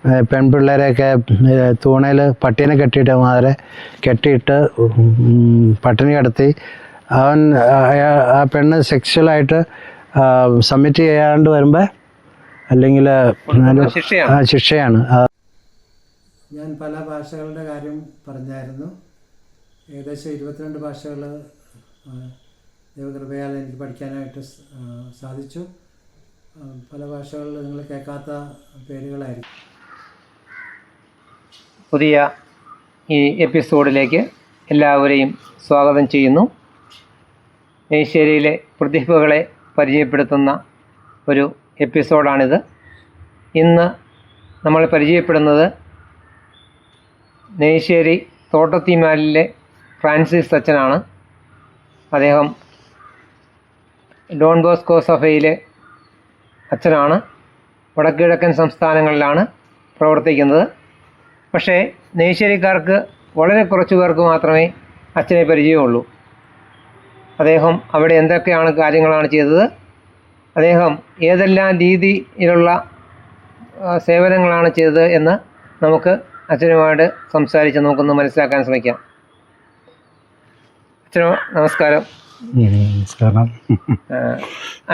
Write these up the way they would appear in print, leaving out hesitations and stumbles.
പെൺപിള്ളേരെയൊക്കെ തൂണയിൽ പട്ടീനെ കെട്ടിയിട്ട് മാതിരി കെട്ടിയിട്ട് പട്ടിണി കിടത്തി ആ പെണ്ണ് സെക്സ്വലായിട്ട് സബ്മിറ്റ് ചെയ്യാണ്ട് വരുമ്പോൾ അല്ലെങ്കിൽ ശിക്ഷയാണ്. ഞാൻ പല ഭാഷകളുടെ കാര്യം പറഞ്ഞായിരുന്നു. ഏകദേശം 22 ഭാഷകൾ ദൈവകൃപയാൽ എനിക്ക് പഠിക്കാനായിട്ട് സാധിച്ചു. പല ഭാഷകളിൽ നിങ്ങൾ കേൾക്കാത്ത പേരുകളായിരിക്കും. പുതിയ ഈ എപ്പിസോഡിലേക്ക് എല്ലാവരെയും സ്വാഗതം ചെയ്യുന്നു. നെയ്ശ്ശേരിയിലെ പ്രതിഭകളെ പരിചയപ്പെടുത്തുന്ന ഒരു എപ്പിസോഡാണിത്. ഇന്ന് നമ്മൾ പരിചയപ്പെടുന്നത് നെയ്ശ്ശേരി തോട്ടത്തിമാലിലെ ഫ്രാൻസിസ് അച്ഛനാണ്. അദ്ദേഹം ഡോൺ ബോസ്കോ സഭയിലെ അച്ഛനാണ്. വടക്കുകിഴക്കൻ സംസ്ഥാനങ്ങളിലാണ് പ്രവർത്തിക്കുന്നത്. പക്ഷേ നെയ്ശ്ശേരിക്കാർക്ക് വളരെ കുറച്ച് പേർക്ക് മാത്രമേ അച്ഛനെ പരിചയമുള്ളൂ. അദ്ദേഹം അവിടെ എന്തൊക്കെയാണ് കാര്യങ്ങളാണ് ചെയ്തത്, അദ്ദേഹം ഏതെല്ലാം രീതിയിലുള്ള സേവനങ്ങളാണ് ചെയ്തത് എന്ന് നമുക്ക് അച്ഛനുമായിട്ട് സംസാരിച്ച് നമുക്കൊന്ന് മനസ്സിലാക്കാൻ ശ്രമിക്കാം. അച്ഛനോ നമസ്കാരം. നമസ്കാരം.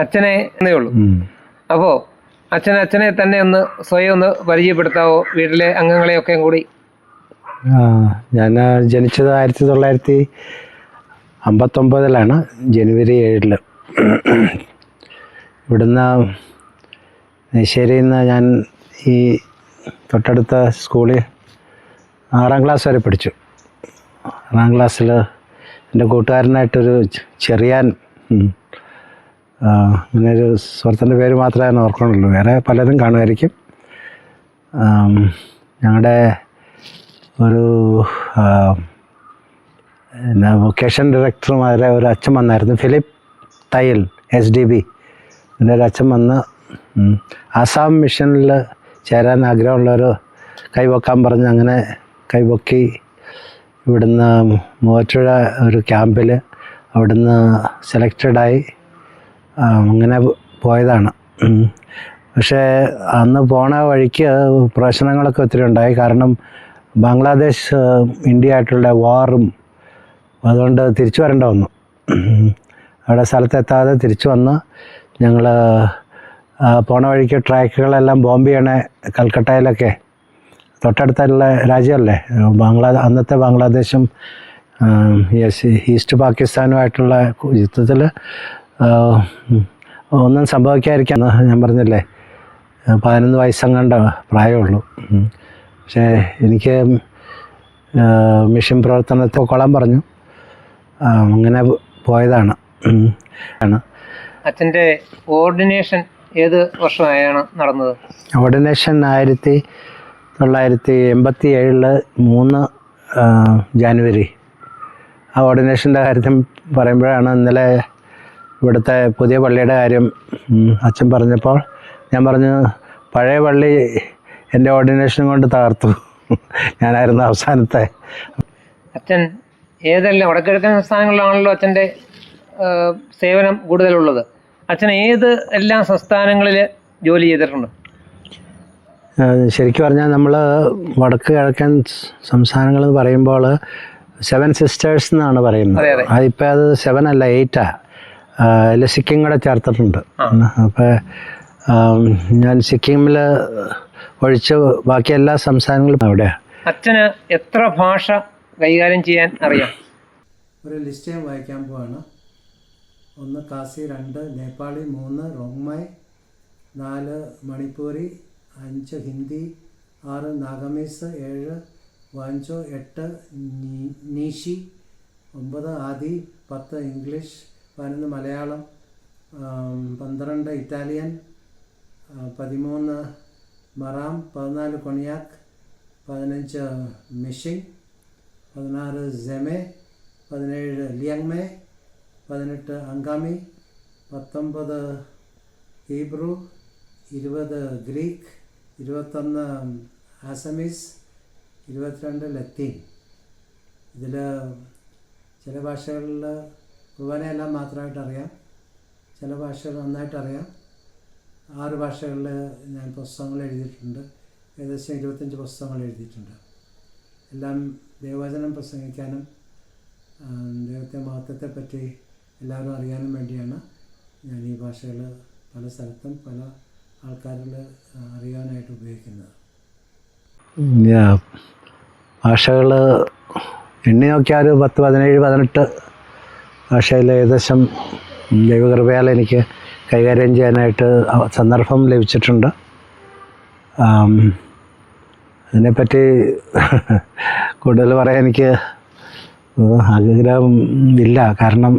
അച്ഛനെ എന്നേ ഉള്ളൂ. അപ്പോൾ അച്ഛനെ തന്നെ ഒന്ന് സ്വയം ഒന്ന് പരിചയപ്പെടുത്താവോ, വീട്ടിലെ അംഗങ്ങളെയൊക്കെ കൂടി? ഞാൻ ജനിച്ചത് 1959 ജനുവരി 7. ഇവിടുന്ന് നെയ്ശ്ശേരിയിൽ നിന്ന് ഞാൻ ഈ തൊട്ടടുത്ത സ്കൂളിൽ 6ാം ക്ലാസ് വരെ പഠിച്ചു. 6ാം ക്ലാസ്സിൽ എൻ്റെ കൂട്ടുകാരനായിട്ടൊരു ചെറിയാൻ, അങ്ങനെയൊരു സുഹൃത്തിൻ്റെ പേര് മാത്രമേ ഞാൻ ഓർക്കണുള്ളൂ, വേറെ പലരും കാണുമായിരിക്കും. ഞങ്ങളുടെ ഒരു വൊക്കേഷൻ ഡയറക്ടറുമാരെ ഒരു അച്ഛൻ വന്നായിരുന്നു, ഫിലിപ്പ് തയ്യൽ SDB. എൻ്റെ ഒരു അച്ഛൻ വന്ന് ആസാം മിഷനിൽ ചേരാൻ ആഗ്രഹമുള്ളവർ കൈവക്കാൻ പറഞ്ഞ് അങ്ങനെ കൈവക്കി ഇവിടുന്ന് മൂവാറ്റുപുഴ ഒരു ക്യാമ്പിൽ അവിടുന്ന് സെലക്റ്റഡായി അങ്ങനെ പോയതാണ്. പക്ഷേ അന്ന് പോണ വഴിക്ക് പ്രശ്നങ്ങളൊക്കെ ഒത്തിരി ഉണ്ടായി. കാരണം ബംഗ്ലാദേശ് ഇന്ത്യ ആയിട്ടുള്ള വാറും, അതുകൊണ്ട് തിരിച്ചു വരേണ്ട വന്നു. അവിടെ സ്ഥലത്തെത്താതെ തിരിച്ചു വന്ന് ഞങ്ങൾ പോണ വഴിക്ക് ട്രാക്കുകളെല്ലാം ബോംബ് ചെയ്യണേ. കൽക്കട്ടയിലൊക്കെ തൊട്ടടുത്തുള്ള രാജ്യമല്ലേ അന്നത്തെ ബംഗ്ലാദേശും ഈസ്റ്റ് പാകിസ്ഥാനുമായിട്ടുള്ള യുദ്ധത്തിൽ ഒന്നും സംഭവിക്കാതിരിക്കാൻ ഞാൻ പറഞ്ഞില്ലേ 11 വയസ്സെങ്ങാണ്ട് പ്രായമുള്ളൂ. പക്ഷേ എനിക്ക് മിഷൻ പ്രവർത്തനത്തിൽ കൊള്ളാൻ പറഞ്ഞു. അങ്ങനെ പോയതാണ്. അച്ഛൻ്റെ ഓർഡിനേഷൻ ഏത് വർഷമായാണ് നടന്നത്? ഓർഡിനേഷൻ 1987 3 ജാനുവരി. ആ ഓർഡിനേഷൻ്റെ കാര്യം പറയുമ്പോഴാണ് ഇന്നലെ ഇവിടുത്തെ പുതിയ പള്ളിയുടെ കാര്യം അച്ഛൻ പറഞ്ഞപ്പോൾ ഞാൻ പറഞ്ഞു, പഴയ പള്ളി എൻ്റെ ഓർഡിനേഷൻ കൊണ്ട് തകർത്തു, ഞാനായിരുന്നു അവസാനത്തെ. അച്ഛൻ ഏതെല്ലാം വടക്കിഴക്കൻ സംസ്ഥാനങ്ങളിലാണല്ലോ അച്ഛൻ്റെ സേവനം കൂടുതലുള്ളത്. അച്ഛൻ ഏത് എല്ലാ സംസ്ഥാനങ്ങളിൽ ജോലി ചെയ്തിട്ടുണ്ട്? ശരിക്കും പറഞ്ഞാൽ നമ്മൾ വടക്ക് കിഴക്കൻ സംസ്ഥാനങ്ങളെന്ന് പറയുമ്പോൾ 7 സിസ്റ്റേഴ്സ് എന്നാണ് പറയുന്നത്. അതിപ്പോൾ അത് 7 അല്ല 8 അതിൽ സിക്കിം കൂടെ ചേർത്തിട്ടുണ്ട്. അപ്പോൾ ഞാൻ സിക്കിമിൽ ഒഴിച്ച് ബാക്കി എല്ലാ സംസ്ഥാനങ്ങളും അവിടെയാണ്. അച്ഛന് എത്ര ഭാഷ കൈകാര്യം ചെയ്യാൻ അറിയാം? ഒരു ലിസ്റ്റ് ഞാൻ വായിക്കാൻ പോവാണ്. 1 കാസി, 2 നേപ്പാളി, 3 റോങ്മായി, 4 മണിപ്പൂരി, 5 ഹിന്ദി, 6 നാഗമീസ്, 7 വാഞ്ചോ, 8 നീഷി, 9 ആദി, 10 English, 11 Malayalam, 12 Italian, 13 മറാം, 14 കൊണിയാക്ക്, 15 മിഷിങ്, 16 Zeme, 17 ലിയങ്മേ, 18 Angami, 19 Hebrew, 20 Greek, 21 ആസമീസ്, 22 ലത്തീൻ. ഇതിൽ ചില ഭാഷകളിൽ കുർബാനയെല്ലാം മാത്രമായിട്ട് അറിയാം, ചില ഭാഷകൾ നന്നായിട്ടറിയാം. 6 ഭാഷകളിൽ ഞാൻ പുസ്തകങ്ങൾ എഴുതിയിട്ടുണ്ട്. ഏകദേശം 25 പുസ്തകങ്ങൾ എഴുതിയിട്ടുണ്ട്. എല്ലാം ദൈവവചനം പ്രസംഗിക്കാനും ദൈവത്തെ മഹത്വത്തെപ്പറ്റി എല്ലാവരും അറിയാനും വേണ്ടിയാണ് ഞാൻ ഈ ഭാഷകൾ പല സ്ഥലത്തും പല ആൾക്കാരിൽ അറിയാനായിട്ട് ഉപയോഗിക്കുന്നത്. ഭാഷകൾ എണ്ണി നോക്കിയാൽ 10, 17, 18 ഭാഷയിൽ ഏകദേശം ദൈവകൃപയാൽ എനിക്ക് കൈകാര്യം ചെയ്യാനായിട്ട് സന്ദർഭം ലഭിച്ചിട്ടുണ്ട്. അതിനെപ്പറ്റി കൂടുതൽ പറയാൻ എനിക്ക് ആഗ്രഹം ഇല്ല. കാരണം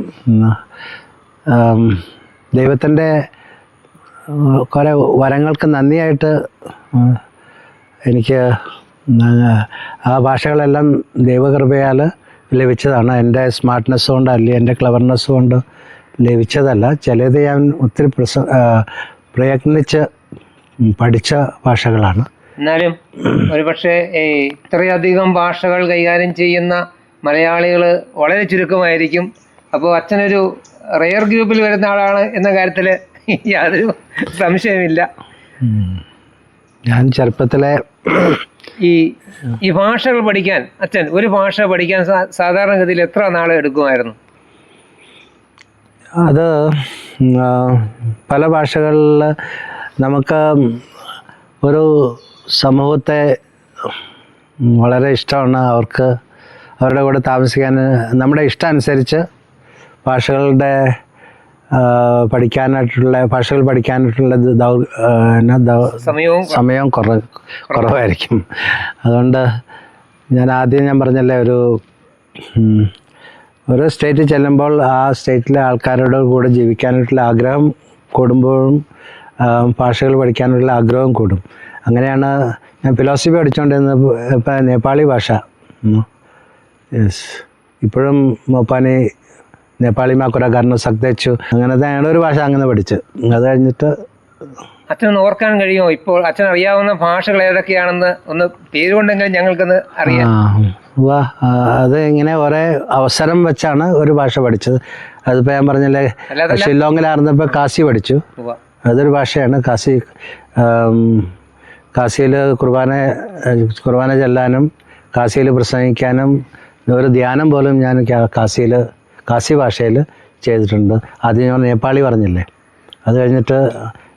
ദൈവത്തിൻ്റെ കുറേ വരങ്ങൾക്ക് നന്ദിയായിട്ട് എനിക്ക് ആ ഭാഷകളെല്ലാം ദൈവകൃപയാൽ ലഭിച്ചതാണ്. എൻ്റെ സ്മാർട്ട്നെസ് കൊണ്ട് അല്ലെങ്കിൽ എൻ്റെ ക്ലവർനെസ് കൊണ്ട് ലഭിച്ചതല്ല. ചിലത് ഞാൻ ഒത്തിരി പ്രയത്നിച്ച് പഠിച്ച ഭാഷകളാണ്. എന്നാലും ഒരുപക്ഷെ ഇത്രയധികം ഭാഷകൾ കൈകാര്യം ചെയ്യുന്ന മലയാളികൾ വളരെ ചുരുക്കമായിരിക്കും. അപ്പോൾ അച്ഛനൊരു റെയർ ഗ്രൂപ്പിൽ വരുന്ന ആളാണ് എന്ന കാര്യത്തിൽ യാതൊരു സംശയമില്ല. ഞാൻ ചെറുപ്പത്തിലെ ഈ ഭാഷകൾ പഠിക്കാൻ അച്ഛൻ ഒരു ഭാഷ പഠിക്കാൻ സാധാരണഗതിയിൽ എത്ര നാൾ എടുക്കുമായിരുന്നു? അത് പല ഭാഷകളിൽ നമുക്ക് ഒരു സമൂഹത്തെ വളരെ ഇഷ്ടമാണ്. അവരുടെ കൂടെ താമസിക്കാൻ നമ്മുടെ ഇഷ്ടം അനുസരിച്ച് ഭാഷകൾ പഠിക്കാനായിട്ടുള്ള സമയവും കുറവായിരിക്കും. അതുകൊണ്ട് ഞാൻ പറഞ്ഞല്ലേ, ഒരു സ്റ്റേറ്റിൽ ചെല്ലുമ്പോൾ ആ സ്റ്റേറ്റിലെ ആൾക്കാരുടെ കൂടെ ജീവിക്കാനായിട്ടുള്ള ആഗ്രഹം കൂടുമ്പോഴും ഭാഷകൾ പഠിക്കാനുള്ള ആഗ്രഹം കൂടും. അങ്ങനെയാണ് ഞാൻ ഫിലോസഫി പഠിച്ചുകൊണ്ടിരുന്നത്. ഇപ്പം നേപ്പാളി ഭാഷ ഇപ്പോഴും മോപ്പാനി നേപ്പാളി മാക്കുര കാരണം സക്തച്ചു അങ്ങനത്തെ ഒരു ഭാഷ അങ്ങനെ പഠിച്ച് അത് കഴിഞ്ഞിട്ട് അച്ഛനൊന്ന് ഓർക്കാൻ കഴിയുമോ ഇപ്പോൾ അച്ഛൻ അറിയാവുന്ന ഭാഷകൾ ഏതൊക്കെയാണെന്ന് ഒന്ന് പേരുകൊണ്ടെങ്കിലും ഞങ്ങൾക്കൊന്ന് അറിയാം? അത് ഇങ്ങനെ ഒരേ അവസരം വെച്ചാണ് ഒരു ഭാഷ പഠിച്ചത്. അതിപ്പോൾ ഞാൻ പറഞ്ഞില്ലേ, ഷില്ലോങ്ങിലായിരുന്നപ്പോൾ കാസി പഠിച്ചു. അതൊരു ഭാഷയാണ് കാസി. കാസിയിൽ കുർബാന ചെല്ലാനും കാസിയിൽ പ്രസംഗിക്കാനും ഒരു ധ്യാനം പോലും ഞാൻ കാസി ഭാഷയിൽ ചെയ്തിട്ടുണ്ട്. ആദ്യം ഞാൻ നേപ്പാളി പറഞ്ഞില്ലേ, അത് കഴിഞ്ഞിട്ട്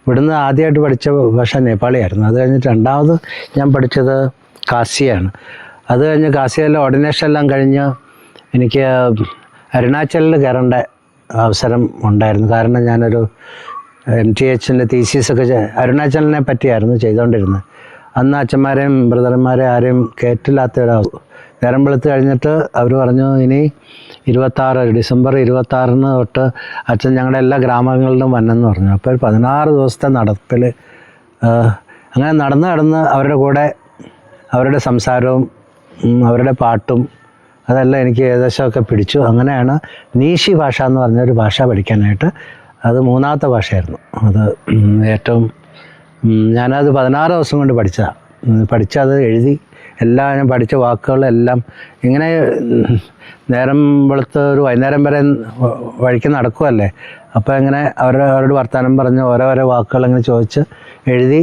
ഇവിടുന്ന് ആദ്യമായിട്ട് പഠിച്ച ഭാഷ നേപ്പാളിയായിരുന്നു. അത് കഴിഞ്ഞിട്ട് രണ്ടാമത് ഞാൻ പഠിച്ചത് കാസിയാണ്. അത് കഴിഞ്ഞ് കാസിയിലെ ഓർഡിനേഷൻ എല്ലാം കഴിഞ്ഞ് എനിക്ക് അരുണാചലിൽ കയറേണ്ട അവസരം ഉണ്ടായിരുന്നു. കാരണം ഞാനൊരു MTHൻ്റെ തീസീസൊക്കെ അരുണാചലിനെ പറ്റിയായിരുന്നു ചെയ്തുകൊണ്ടിരുന്നത്. അന്ന് അച്ഛന്മാരെയും ബ്രദർമാരെയും ആരെയും കയറ്റില്ലാത്തൊരാവും. നേരം വെളുത്ത് കഴിഞ്ഞിട്ട് അവർ പറഞ്ഞു, ഇനി ഡിസംബർ 26 തൊട്ട് അച്ഛൻ ഞങ്ങളുടെ എല്ലാ ഗ്രാമങ്ങളിലും വന്നെന്ന് പറഞ്ഞു. അപ്പോൾ 16 ദിവസത്തെ നടപ്പിൽ അങ്ങനെ നടന്ന് അവരുടെ കൂടെ അവരുടെ സംസാരവും അവരുടെ പാട്ടും അതെല്ലാം എനിക്ക് ഏകദേശമൊക്കെ പിടിച്ചു. അങ്ങനെയാണ് നീഷി ഭാഷ എന്ന് പറഞ്ഞൊരു ഭാഷ പഠിക്കാനായിട്ട്, അത് 3ാമത്തെ ഭാഷയായിരുന്നു. അത് ഏറ്റവും ഞാനത് 16 ദിവസം കൊണ്ട് പഠിച്ചത് എഴുതി എല്ലാം ഞാൻ പഠിച്ച വാക്കുകളെല്ലാം ഇങ്ങനെ നേരം വെളുത്ത് ഒരു വൈകുന്നേരം വരെ വഴിക്ക് നടക്കുമല്ലേ, അപ്പോൾ ഇങ്ങനെ അവരോട് വർത്തമാനം പറഞ്ഞ് ഓരോരോ വാക്കുകൾ ഇങ്ങനെ ചോദിച്ച് എഴുതി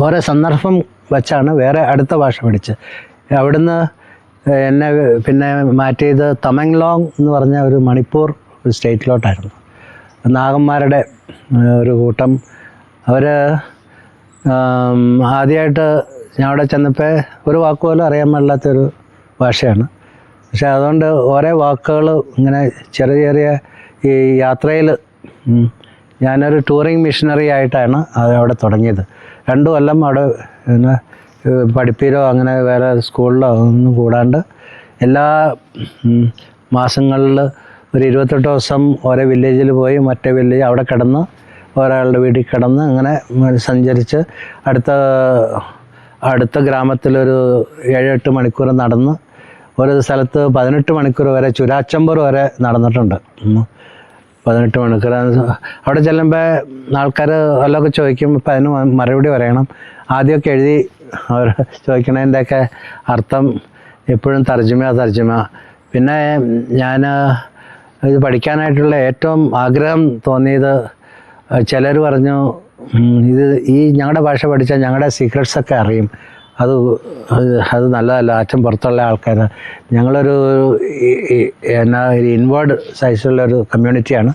ഓരോ സന്ദർഭം വെച്ചാണ് വേറെ അടുത്ത ഭാഷ പഠിച്ചത്. അവിടുന്ന് എന്നെ പിന്നെ മാറ്റിയത് തമെങ്ലോങ് എന്ന് പറഞ്ഞ ഒരു മണിപ്പൂർ ഒരു സ്റ്റേറ്റിലോട്ടായിരുന്നു. നാഗന്മാരുടെ ഒരു കൂട്ടം. അവർ ആദ്യമായിട്ട് ഞാൻ അവിടെ ചെന്നപ്പോൾ ഒരു വാക്ക് പോലും അറിയാൻ പാടില്ലാത്തൊരു ഭാഷയാണ്. പക്ഷെ അതുകൊണ്ട് ഓരോ വാക്കുകൾ ഇങ്ങനെ ചെറിയ ഈ യാത്രയിൽ ഞാനൊരു ടൂറിങ് മിഷനറി ആയിട്ടാണ് അത് അവിടെ തുടങ്ങിയത്. 2 കൊല്ലം അവിടെ പിന്നെ പഠിപ്പിലോ അങ്ങനെ വേറെ സ്കൂളിലോ ഒന്നും കൂടാണ്ട് എല്ലാ മാസങ്ങളിൽ ഒരു 28 ദിവസം ഓരോ വില്ലേജിൽ പോയി മറ്റേ വില്ലേജ് അവിടെ കിടന്ന് ഒരാളുടെ വീട്ടിൽ കിടന്ന് അങ്ങനെ സഞ്ചരിച്ച് അടുത്ത ഗ്രാമത്തിലൊരു 7-8 മണിക്കൂർ നടന്ന് ഒരു സ്ഥലത്ത് 18 മണിക്കൂർ വരെ ചുരാച്ചമ്പൂർ വരെ നടന്നിട്ടുണ്ട്. 18 മണിക്കൂർ അവിടെ ചെല്ലുമ്പോൾ ആൾക്കാർ വല്ലതൊക്കെ ചോദിക്കും. ഇപ്പം അതിന് മറുപടി പറയണം. ആദ്യമൊക്കെ എഴുതി അവർ ചോദിക്കണതിൻ്റെയൊക്കെ അർത്ഥം എപ്പോഴും തർജ്ജമ. പിന്നെ ഞാൻ ഇത് പഠിക്കാനായിട്ടുള്ള ഏറ്റവും ആഗ്രഹം തോന്നിയത്, ചിലർ പറഞ്ഞു ഇത് ഈ ഞങ്ങളുടെ ഭാഷ പഠിച്ചാൽ ഞങ്ങളുടെ സീക്രട്സൊക്കെ അറിയും. അത് നല്ലതല്ല. അച്ഛൻ പുറത്തുള്ള ആൾക്കാർ, ഞങ്ങളൊരു ഒരു ഇൻവേർഡ് സൈസുള്ളൊരു കമ്മ്യൂണിറ്റിയാണ്.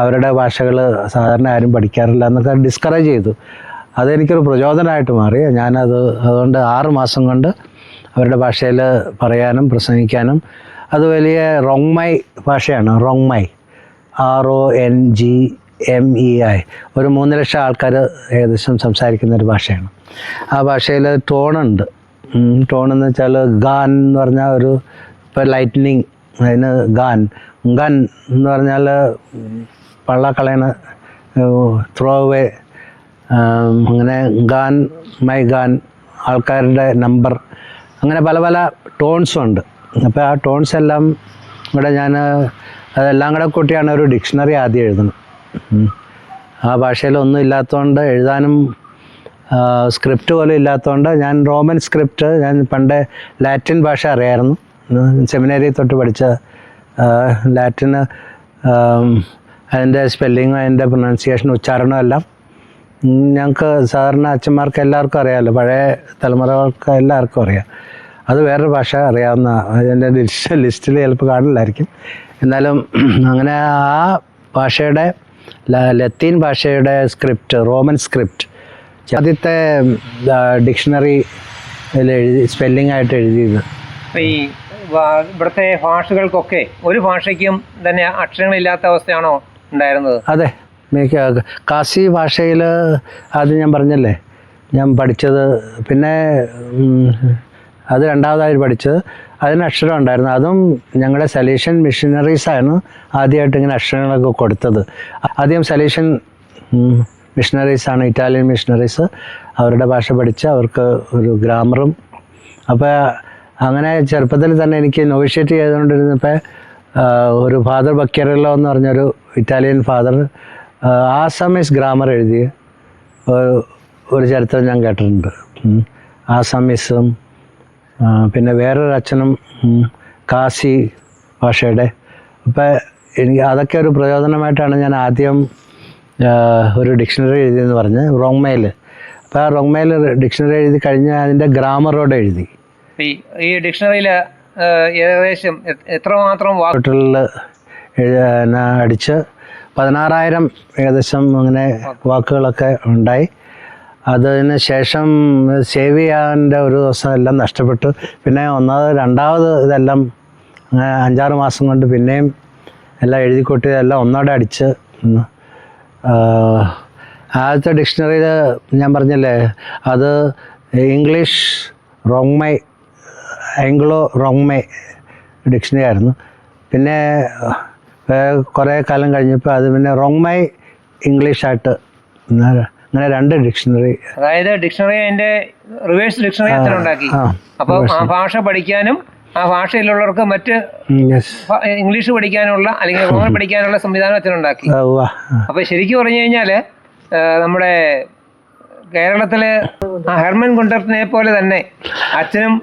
അവരുടെ ഭാഷകൾ സാധാരണ ആരും പഠിക്കാറില്ല എന്നൊക്കെ ഡിസ്കറേജ് ചെയ്തു. അതെനിക്കൊരു പ്രചോദനമായിട്ട് മാറി. അതുകൊണ്ട് 6 മാസം കൊണ്ട് അവരുടെ ഭാഷയിൽ പറയാനും പ്രസംഗിക്കാനും. അത് വലിയ റോങ്മൈ ഭാഷയാണ്. റോങ്മൈ, RONGMEI. ഒരു 3 ലക്ഷം ആൾക്കാർ ഏകദേശം സംസാരിക്കുന്നൊരു ഭാഷയാണ്. ആ ഭാഷയിൽ ടോണുണ്ട്. ടോണെന്ന് വെച്ചാൽ ഗാൻ എന്ന് പറഞ്ഞാൽ ഇപ്പോൾ ലൈറ്റ്നിങ്, അതിന് ഗാൻ എന്ന് പറഞ്ഞാൽ പള്ളക്കളയണ, ത്രോ അവേ. അങ്ങനെ ഗാൻ, മൈ ഗാൻ, ആൾക്കാരുടെ നമ്പർ, അങ്ങനെ പല പല ടോൺസും ഉണ്ട്. അപ്പോൾ ആ ടോൺസ് എല്ലാം കൂടെ അതെല്ലാം കൂടെ കൂട്ടിയാണ് ഒരു ഡിക്ഷണറി ആദ്യം എഴുതുന്നത്. ആ ഭാഷയിലൊന്നും ഇല്ലാത്തതുകൊണ്ട്, എഴുതാനും സ്ക്രിപ്റ്റ് പോലും ഇല്ലാത്തതുകൊണ്ട് ഞാൻ റോമൻ സ്ക്രിപ്റ്റ്, ഞാൻ പണ്ട് ലാറ്റിൻ ഭാഷ അറിയായിരുന്നു. സെമിനറി തൊട്ട് പഠിച്ച ലാറ്റിന്, അതിൻ്റെ സ്പെല്ലിങ്ങും അതിൻ്റെ പ്രൊനൗൺസിയേഷനും ഉച്ചാരണവും എല്ലാം ഞങ്ങൾക്ക് സാധാരണ അച്ഛന്മാർക്ക് എല്ലാവർക്കും അറിയാമല്ലോ, പഴയ തലമുറകൾക്ക് എല്ലാവർക്കും അറിയാം. അത് വേറൊരു ഭാഷ അറിയാവുന്ന, അതിൻ്റെ ലിസ്റ്റിൽ ചിലപ്പോൾ കാണില്ലായിരിക്കും. എന്നാലും അങ്ങനെ ആ ഭാഷയുടെ, ലത്തീൻ ഭാഷയുടെ സ്ക്രിപ്റ്റ്, റോമൻ സ്ക്രിപ്റ്റ്, ആദ്യത്തെ ഡിക്ഷണറി സ്പെല്ലിംഗ് ആയിട്ട് എഴുതിയത്. ഈ ഇവിടുത്തെ ഭാഷകൾക്കൊക്കെ ഒരു ഭാഷയ്ക്കും തന്നെ അക്ഷരങ്ങളില്ലാത്ത അവസ്ഥയാണോ ഉണ്ടായിരുന്നത്? അതെ, കാസി ഭാഷയിൽ ആദ്യം ഞാൻ പറഞ്ഞല്ലേ ഞാൻ പഠിച്ചത്. പിന്നെ അത് രണ്ടാമതായി പഠിച്ചത്, അതിന് അക്ഷരം ഉണ്ടായിരുന്നു. അതും ഞങ്ങളുടെ സലീഷ്യൻ മിഷനറീസാണ് ആദ്യമായിട്ട് ഇങ്ങനെ അക്ഷരങ്ങളൊക്കെ കൊടുത്തത്. ആദ്യം സലീഷ്യൻ മിഷനറീസാണ്, ഇറ്റാലിയൻ മിഷനറീസ്. അവരുടെ ഭാഷ പഠിച്ച് അവർക്ക് ഒരു ഗ്രാമറും. അപ്പോൾ അങ്ങനെ ചെറുപ്പത്തിൽ തന്നെ എനിക്ക് നോവിഷ്യേറ്റ് ചെയ്തുകൊണ്ടിരുന്നപ്പോൾ ഒരു ഫാദർ ബക്യറല്ലോ എന്ന് പറഞ്ഞൊരു ഇറ്റാലിയൻ ഫാദർ ആസാമീസ് ഗ്രാമർ എഴുതിയ ഒരു ചരിത്രം ഞാൻ കേട്ടിട്ടുണ്ട്. ആസാമീസും പിന്നെ വേറൊരു അച്ഛനും കാസി ഭാഷയുടെ. അപ്പോൾ എനിക്ക് അതൊക്കെ ഒരു പ്രചോദനമായിട്ടാണ് ഞാൻ ആദ്യം ഒരു ഡിക്ഷണറി എഴുതിയെന്ന് പറഞ്ഞ് റോങ്മയിൽ. അപ്പോൾ ആ റോങ്മയിൽ ഡിക്ഷണറി എഴുതി കഴിഞ്ഞ് അതിൻ്റെ ഗ്രാമറോടെ എഴുതി. ഈ ഡിക്ഷണറിയിൽ ഏകദേശം എത്രമാത്രം വാക്കുകളിൽ അടിച്ച് 16,000 ഏകദേശം അങ്ങനെ വാക്കുകളൊക്കെ ഉണ്ടായി. അതിന് ശേഷം സേവ് ചെയ്യാൻ്റെ ഒരു ദിവസം എല്ലാം നഷ്ടപ്പെട്ടു. പിന്നെ രണ്ടാമത് ഇതെല്ലാം 5-6 മാസം കൊണ്ട് പിന്നെയും എല്ലാം എഴുതിക്കൊട്ടിയതെല്ലാം ഒന്നോടെ അടിച്ച്. ആദ്യത്തെ ഡിക്ഷണറിയിൽ ഞാൻ പറഞ്ഞില്ലേ, അത് ഇംഗ്ലീഷ് റോങ്മൈ, ആംഗ്ലോ റോങ്മൈ ഡിക്ഷണറി ആയിരുന്നു. പിന്നെ കുറേ കാലം കഴിഞ്ഞപ്പോൾ അത് പിന്നെ റോങ്മൈ ഇംഗ്ലീഷായിട്ട്, അങ്ങനെ 2 ഡിക്ഷണറി. അതായത് ഡിക്ഷണറി അതിൻ്റെ റിവേഴ്സ് ഡിക്ഷണറി അച്ഛൻ ഉണ്ടാക്കി. അപ്പോൾ ആ ഭാഷ പഠിക്കാനും ആ ഭാഷയിലുള്ളവർക്ക് മറ്റ് ഇംഗ്ലീഷ് പഠിക്കാനുള്ള അല്ലെങ്കിൽ റോമൻ പഠിക്കാനുള്ള സംവിധാനം അച്ഛനുണ്ടാക്കി. അപ്പോൾ ശരിക്കും പറഞ്ഞു കഴിഞ്ഞാൽ നമ്മുടെ കേരളത്തിലെ ഹെർമൻ ഗുണ്ടർട്ടിനെ പോലെ തന്നെ അച്ഛനും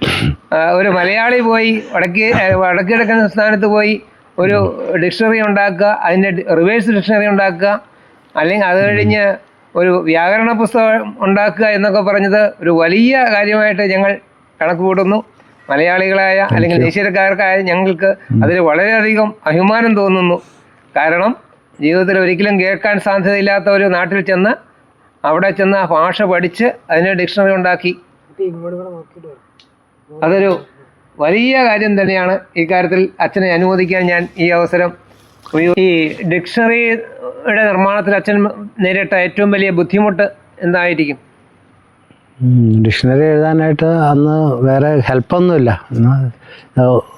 ഒരു മലയാളി പോയി വടക്ക് കിഴക്കൻ സംസ്ഥാനത്ത് പോയി ഒരു ഡിക്ഷണറി ഉണ്ടാക്കുക, അതിൻ്റെ റിവേഴ്സ് ഡിക്ഷണറി ഉണ്ടാക്കുക, അല്ലെങ്കിൽ അത് കഴിഞ്ഞ് ഒരു വ്യാകരണ പുസ്തകം ഉണ്ടാക്കുക എന്നൊക്കെ പറഞ്ഞത് ഒരു വലിയ കാര്യമായിട്ട് ഞങ്ങൾ കണക്ക് കൂട്ടുന്നു. മലയാളികളായ അല്ലെങ്കിൽ ദേശീയക്കാർക്കായ ഞങ്ങൾക്ക് അതിൽ വളരെയധികം അഭിമാനം തോന്നുന്നു. കാരണം ജീവിതത്തിൽ ഒരിക്കലും കേൾക്കാൻ സാധ്യതയില്ലാത്ത ഒരു നാട്ടിൽ ചെന്ന് അവിടെ ചെന്ന് ആ ഭാഷ പഠിച്ച് അതിന് ഡിക്ഷണറി ഉണ്ടാക്കി. അതൊരു വലിയ കാര്യം തന്നെയാണ്. ഇക്കാര്യത്തിൽ അച്ഛനെ അനുമോദിക്കാൻ ഞാൻ ഈ അവസരം. ഈ ഡിക്ഷണറിയുടെ നിർമ്മാണത്തിൽ അച്ഛൻ നേരിട്ട ഏറ്റവും വലിയ ബുദ്ധിമുട്ട് എന്തായിരിക്കും? ഡിക്ഷണറി എഴുതാനായിട്ട് അന്ന് വേറെ ഹെൽപ്പൊന്നുമില്ല.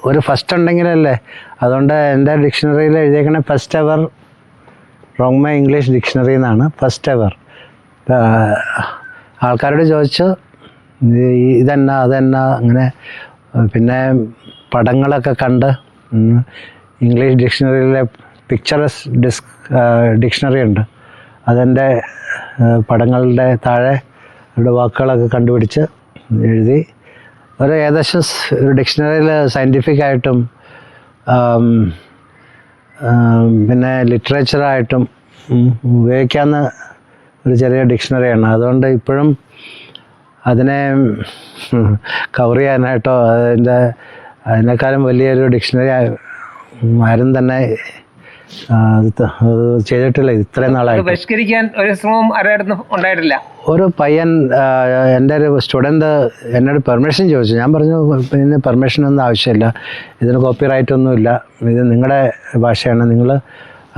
ഒരു ഫസ്റ്റ് ഉണ്ടെങ്കിലല്ലേ. അതുകൊണ്ട് എൻ്റെ ഡിക്ഷണറിയിൽ എഴുതിയേക്കണേ ഫസ്റ്റ് എവർ റോങ്മൈ ഇംഗ്ലീഷ് ഡിക്ഷണറി എന്നാണ്. First ever. ആൾക്കാരോട് ചോദിച്ചു ഇതെന്നാ അതെന്നാ അങ്ങനെ. പിന്നെ പടങ്ങളൊക്കെ കണ്ട് ഇംഗ്ലീഷ് ഡിക്ഷണറിയിലെ പിക്ചറസ് ഡിക്ഷണറി ഉണ്ട്, അതെൻ്റെ പടങ്ങളുടെ താഴെ അവരുടെ വാക്കുകളൊക്കെ കണ്ടുപിടിച്ച് എഴുതി. ഒരു ഏകദേശം ഒരു ഡിക്ഷണറിയിൽ സയൻറ്റിഫിക്കായിട്ടും പിന്നെ ലിറ്ററേച്ചറായിട്ടും ഉപയോഗിക്കാവുന്ന ഒരു ചെറിയ ഡിക്ഷണറിയാണ്. അതുകൊണ്ട് ഇപ്പോഴും അതിനെ കവർ ചെയ്യാനായിട്ടോ അതിനേക്കാളും വലിയൊരു ഡിക്ഷണറി ആരും തന്നെ ചെയ്തിട്ടില്ല ഇത്രയും നാളായിട്ട്. പരിഷ്കരിക്കാൻ ഒരു ശ്രമം ആരുടെ ഉണ്ടായിട്ടില്ല. ഒരു പയ്യൻ, എൻ്റെ ഒരു സ്റ്റുഡൻറ്റ് എന്നോട് പെർമിഷൻ ചോദിച്ചു. ഞാൻ പറഞ്ഞു ഇതിന് പെർമിഷനൊന്നും ആവശ്യമില്ല, ഇതിന് കോപ്പിറൈറ്റ് ഒന്നുമില്ല, ഇത് നിങ്ങളുടെ ഭാഷയാണ്, നിങ്ങൾ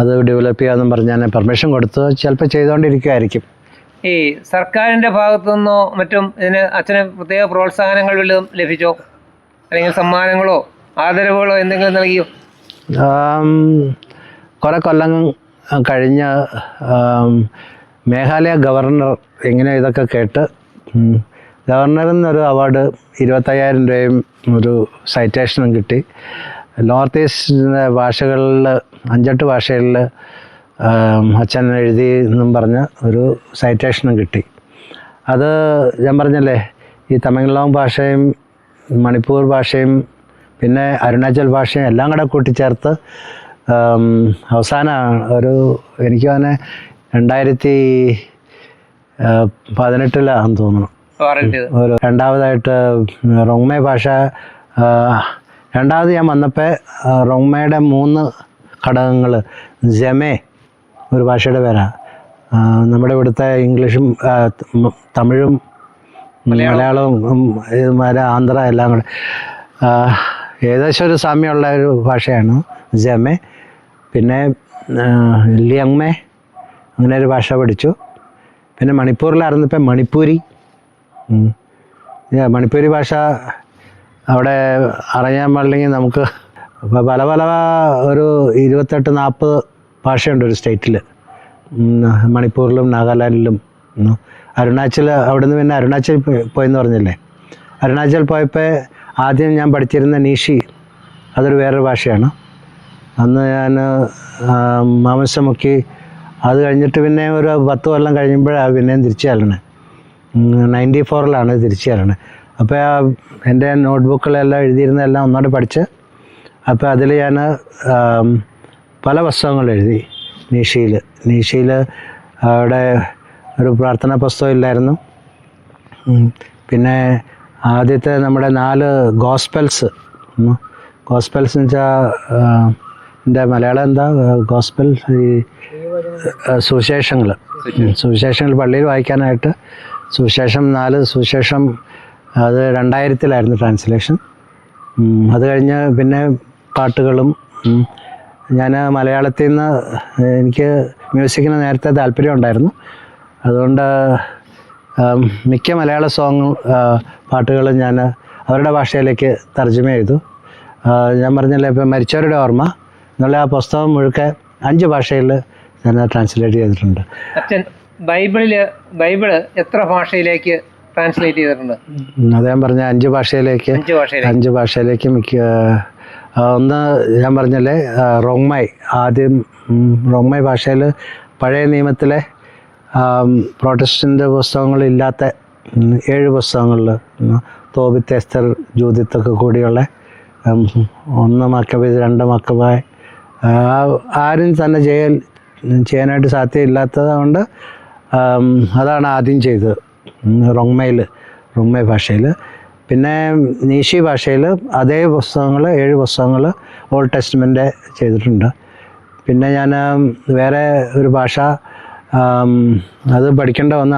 അത് ഡെവലപ്പ് ചെയ്യാമെന്നും പറഞ്ഞ് ഞാൻ പെർമിഷൻ കൊടുത്തു. ചിലപ്പോൾ ചെയ്തുകൊണ്ടിരിക്കുമായിരിക്കും. ഈ സർക്കാരിൻ്റെ ഭാഗത്തു നിന്നോ മറ്റും ഇതിന് അച്ഛന് പ്രത്യേക പ്രോത്സാഹനങ്ങൾ വല്ലതും ലഭിച്ചോ, അല്ലെങ്കിൽ സമ്മാനങ്ങളോ ആദരവുകളോ എന്തെങ്കിലും നൽകിയോ? കുറേ കൊല്ലം കഴിഞ്ഞ് മേഘാലയ ഗവർണർ ഇങ്ങനെ ഇതൊക്കെ കേട്ട് ഗവർണറിൽ നിന്നൊരു അവാർഡ് 25,000 രൂപയും ഒരു സൈറ്റേഷനും കിട്ടി. നോർത്ത് ഈസ്റ്റ് ഭാഷകളിൽ 5-8 ഭാഷകളിൽ അച്ഛൻ എഴുതി എന്നും പറഞ്ഞ് ഒരു സൈറ്റേഷനും കിട്ടി. അത് ഞാൻ പറഞ്ഞല്ലേ, ഈ തമിഴ്നാട് ഭാഷയും മണിപ്പൂർ ഭാഷയും പിന്നെ അരുണാചൽ ഭാഷയും എല്ലാം കൂടെ കൂട്ടിച്ചേർത്ത് അവസാനം എനിക്ക് തന്നെ 2018 തോന്നുന്നു ഒരു രണ്ടാമതായിട്ട് റോങ്മേ ഭാഷ. രണ്ടാമത് ഞാൻ വന്നപ്പോൾ റോങ്മയുടെ 3 ഘടകങ്ങൾ, ജമേ ഒരു ഭാഷയുടെ പേരാണ്, നമ്മുടെ ഇവിടുത്തെ ഇംഗ്ലീഷും തമിഴും മലയാളവും ആന്ധ്ര എല്ലാം കൂടെ ഏകദേശം ഒരു സാമ്യമുള്ള ഒരു ഭാഷയാണ് ജമേ. പിന്നെ ലിയങ്മേ അങ്ങനെ ഒരു ഭാഷ പഠിച്ചു. പിന്നെ മണിപ്പൂരിലായിരുന്നപ്പോൾ മണിപ്പൂരി ഭാഷ അവിടെ അറിയാൻ പാടില്ലെങ്കിൽ നമുക്ക് പല ഒരു 28-40 ഭാഷയുണ്ട് ഒരു സ്റ്റേറ്റിൽ. മണിപ്പൂരിലും നാഗാലാൻഡിലും അരുണാചൽ. അവിടുന്ന് പിന്നെ അരുണാചൽ പോയെന്ന് പറഞ്ഞില്ലേ, അരുണാചൽ പോയപ്പോൾ ആദ്യം ഞാൻ പഠിച്ചിരുന്ന നീഷി, അതൊരു വേറൊരു ഭാഷയാണ്. അന്ന് ഞാൻ മാംസമുക്കി. അത് കഴിഞ്ഞിട്ട് പിന്നെ ഒരു 10 കൊല്ലം കഴിയുമ്പോഴാണ് പിന്നെയും തിരിച്ചു ചെല്ലണേ. 94 തിരിച്ചു ചെല്ലണേ. അപ്പോൾ എൻ്റെ നോട്ട്ബുക്കിലെല്ലാം എഴുതിയിരുന്നതെല്ലാം ഒന്നോടെ പഠിച്ച്, അപ്പോൾ അതിൽ ഞാൻ പല പുസ്തകങ്ങൾ എഴുതി. നീഷിയിൽ അവിടെ ഒരു പ്രാർത്ഥനാ പുസ്തകം ഇല്ലായിരുന്നു. പിന്നെ ആദ്യത്തെ നമ്മുടെ 4 ഗോസ്പെൽസ് എന്ന് വെച്ചാൽ എൻ്റെ മലയാളം എന്താ ഗോസ്പൽ, ഈ സുവിശേഷങ്ങൾ പള്ളിയിൽ വായിക്കാനായിട്ട് സുവിശേഷം 4 സുവിശേഷം, അത് 2000 ട്രാൻസ്ലേഷൻ. അത് കഴിഞ്ഞ് പിന്നെ പാട്ടുകളും. ഞാൻ മലയാളത്തിൽ നിന്ന് എനിക്ക് മ്യൂസിക്കിന് നേരത്തെ താല്പര്യം ഉണ്ടായിരുന്നു. അതുകൊണ്ട് മിക്ക മലയാള പാട്ടുകളും ഞാൻ അവരുടെ ഭാഷയിലേക്ക് തർജ്ജമ ചെയ്തു. ഞാൻ പറഞ്ഞില്ലേ, ഇപ്പം മരിച്ചവരുടെ ഓർമ്മ എന്നുള്ള ആ പുസ്തകം മുഴുക്കെ 5 ഭാഷയിൽ ഞാൻ ട്രാൻസ്ലേറ്റ് ചെയ്തിട്ടുണ്ട്. അച്ഛൻ ബൈബിള് എത്ര ഭാഷയിലേക്ക് ട്രാൻസ്ലേറ്റ് ചെയ്തിട്ടുണ്ട്? അത് ഞാൻ പറഞ്ഞ 5 ഭാഷയിലേക്ക് മിക്ക. ഒന്ന് ഞാൻ പറഞ്ഞല്ലേ, റോങ്മൈ. ആദ്യം റോങ്മൈ ഭാഷയിൽ പഴയ നിയമത്തിലെ പ്രോട്ടസ്റ്റൻ്റ് പുസ്തകങ്ങളില്ലാത്ത 7 പുസ്തകങ്ങളിൽ തോബിത്ത്, എസ്തർ, ജൂദിത്തൊക്കെ കൂടിയുള്ള 1 മക്കബീസ്, 2 മക്കബായ്, ആരും തന്നെ ചെയ്യാനായിട്ട് സാധ്യമില്ലാത്തത് കൊണ്ട് അതാണ് ആദ്യം ചെയ്തത് റോങ്മൈ ഭാഷയിൽ. പിന്നെ നീഷി ഭാഷയിൽ അതേ പുസ്തകങ്ങൾ 7 പുസ്തകങ്ങൾ ഓൾഡ് ടെസ്റ്റ്മെൻ്റ് ചെയ്തിട്ടുണ്ട്. പിന്നെ ഞാൻ വേറെ ഒരു ഭാഷ അത് പഠിക്കേണ്ട വന്ന്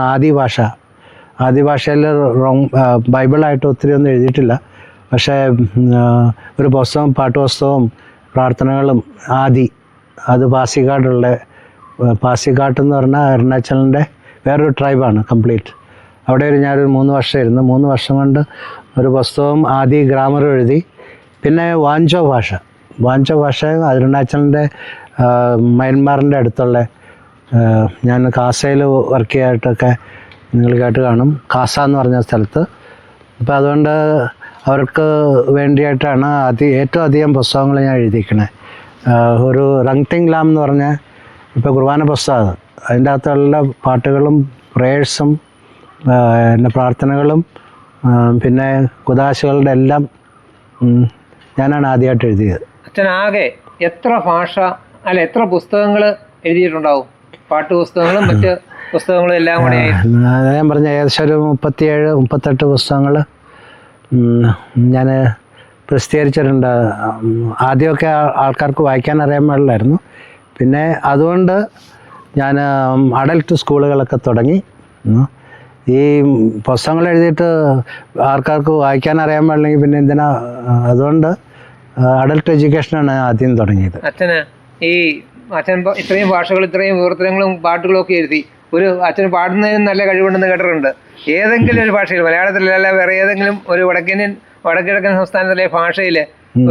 ആദി ഭാഷയിൽ ബൈബിളായിട്ട് ഒത്തിരി ഒന്നും എഴുതിയിട്ടില്ല. പക്ഷേ ഒരു പുസ്തകം, പാട്ടുപുസ്തകവും പ്രാർത്ഥനകളും അത് പാസിഘാട്ട് എന്ന് പറഞ്ഞാൽ അരുണാചലിൻ്റെ വേറൊരു ട്രൈബാണ് കംപ്ലീറ്റ്. അവിടെ ഞാനൊരു 3 വർഷം ഇരുന്നു. 3 വർഷം കൊണ്ട് ഒരു പുസ്തകവും ആദി ഗ്രാമറും എഴുതി. പിന്നെ വാഞ്ചോ ഭാഷ അരുണാചലിൻ്റെ മയൻമാറിൻ്റെ അടുത്തുള്ള, ഞാൻ കാസയിൽ വർക്ക് ചെയ്യായിട്ടൊക്കെ നിങ്ങൾ കേട്ട് കാണും, കാസ എന്ന് പറഞ്ഞ സ്ഥലത്ത്. അപ്പോൾ അതുകൊണ്ട് അവർക്ക് വേണ്ടിയിട്ടാണ് ഏറ്റവും അധികം പുസ്തകങ്ങൾ ഞാൻ എഴുതിയിരിക്കണേ. ഒരു റങ്തിങ് ലാം എന്ന് പറഞ്ഞാൽ ഇപ്പോൾ കുർബാന പുസ്തകം, അതിൻ്റെ അകത്തുള്ള പാട്ടുകളും പ്രേയേഴ്സും എൻ്റെ പ്രാർത്ഥനകളും പിന്നെ കുദാശകളുടെ എല്ലാം ഞാനാണ് ആദ്യമായിട്ട് എഴുതിയത്. അച്ഛൻ ആകെ എത്ര പുസ്തകങ്ങൾ എഴുതിയിട്ടുണ്ടാവും? പാട്ടുപുസ്തകങ്ങളും മറ്റ് പുസ്തകങ്ങളും എല്ലാം കൂടെ ഞാൻ പറഞ്ഞ ഏകദേശം ഒരു 37-38 പുസ്തകങ്ങൾ ഞാൻ പ്രസിദ്ധീകരിച്ചിട്ടുണ്ട്. ആദ്യമൊക്കെ ആൾക്കാർക്ക് വായിക്കാൻ അറിയാൻ പാടില്ലായിരുന്നു. പിന്നെ അതുകൊണ്ട് ഞാൻ അഡൽട്ട് സ്കൂളുകളൊക്കെ തുടങ്ങി. ഈ പുസ്തകങ്ങൾ എഴുതിയിട്ട് ആൾക്കാർക്ക് വായിക്കാൻ അറിയാൻ പാടില്ലെങ്കിൽ പിന്നെ എന്തിനാ, അതുകൊണ്ട് അഡൽട്ട് എഡ്യൂക്കേഷനാണ് ആദ്യം തുടങ്ങിയത്. അച്ഛൻ ഇത്രയും ഭാഷകൾ, ഇത്രയും വിവർത്തനങ്ങളും പാട്ടുകളും ഒക്കെ എഴുതി. ഒരു അച്ഛന് പാടുന്നതിന് നല്ല കഴിവുണ്ടെന്ന് കേട്ടിട്ടുണ്ട്. ഏതെങ്കിലും ഒരു ഭാഷയിൽ, മലയാളത്തിലല്ല വേറെ ഏതെങ്കിലും ഒരു വടക്കിഴക്കൻ സംസ്ഥാനത്തിലെ ഭാഷയിൽ